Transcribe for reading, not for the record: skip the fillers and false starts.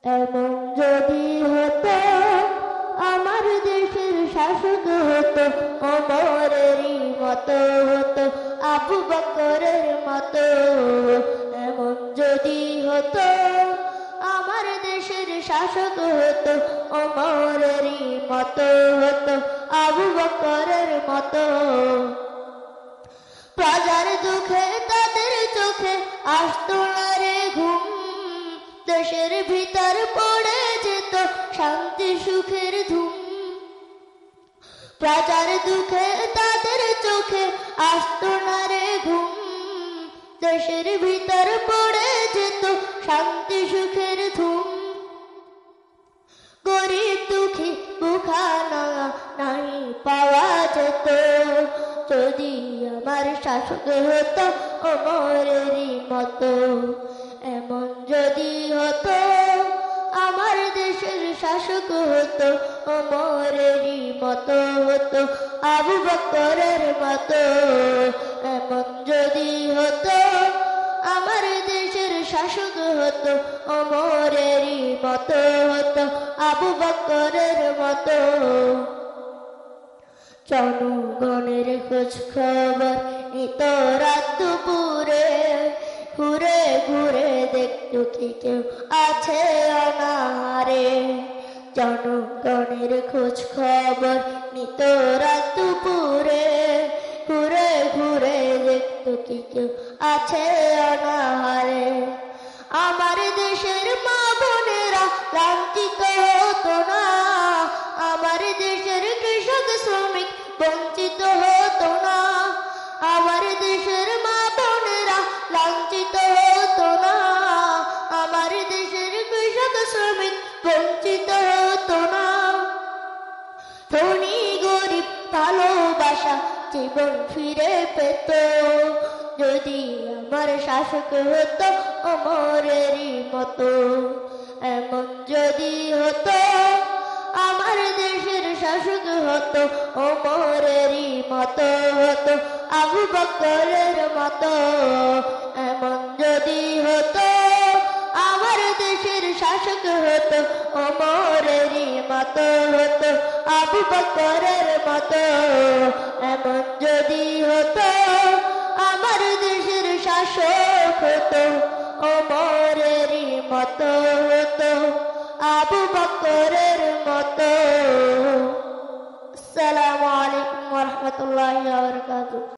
এমন যদি হতো আমার দেশের শাসক হতো ওমরেরই মতো হতো, আবু বকরের মতো। এমন যদি হতো আমার দেশের শাসক হতো ওমরেরই মতো হতো, আবু বকরের মতো। প্রজার দুঃখে তাদের চোখে আসতো না রে ঘুম, দেশের ভিতর পড়ে যেত শান্তি সুখের ধুম। প্রজার দুঃখে তাদের চোখে আসতো না রে ঘুম, দেশের ভিতর পড়ে যেত শান্তি সুখের ধুম। গরিব দুঃখী বুখানা নাই পাওয়া যেত, যদি আমার শাসক হতো ওমরেরই মতো। এমন যদি হতো আমার দেশের শাসক হতো ওমরেরই মতো হতো, আবু বকরের মতো। এমন যদি হতো আমার দেশের শাসক হতো ওমরেরই মতো হতো, আবু বকরের মতো। জনগণের খোঁজ খবর নিত রাত দুপুরে, ঘুরে ঘুরে দেখতো কি কেউ আছে অনাহারে। জনগণের খোঁজ খবর নিত রাত দুপুরে, ঘুরে ঘুরে দেখতো কি কেউ আছে অনাহারে। আমার দেশের মা বোনেরা লাঞ্ছিত হতো না, আমার দেশের কৃষক শ্রমিক বঞ্চিত হতো না। আমার দেশের মা বোনেরা লাঞ্ছিত হতো না, আমার দেশের কৃষক শ্রমিক বঞ্চিত হতো না। ধনী গরিব ভালোবাসা জীবন ফিরে পেত, যদি আমার শাসক হতো ওমরেরই মতো। এমন যদি হতো আমার দেশের শাসক হতো ওমরেরই মতো হতো, আবু বকরের মতো। এমন যদি হতো আমার দেশের শাসক হতো ওমরেরই মতো হতো, আবু বকরের মতো। এমন যদি হতো আমার দেশের শাসক হতো ওমরেরই মতো হতো, আবু বকরের মতো। আসসালামু আলাইকুম ওয়া রাহমাতুল্লাহি ওয়া বারাকাতুহু।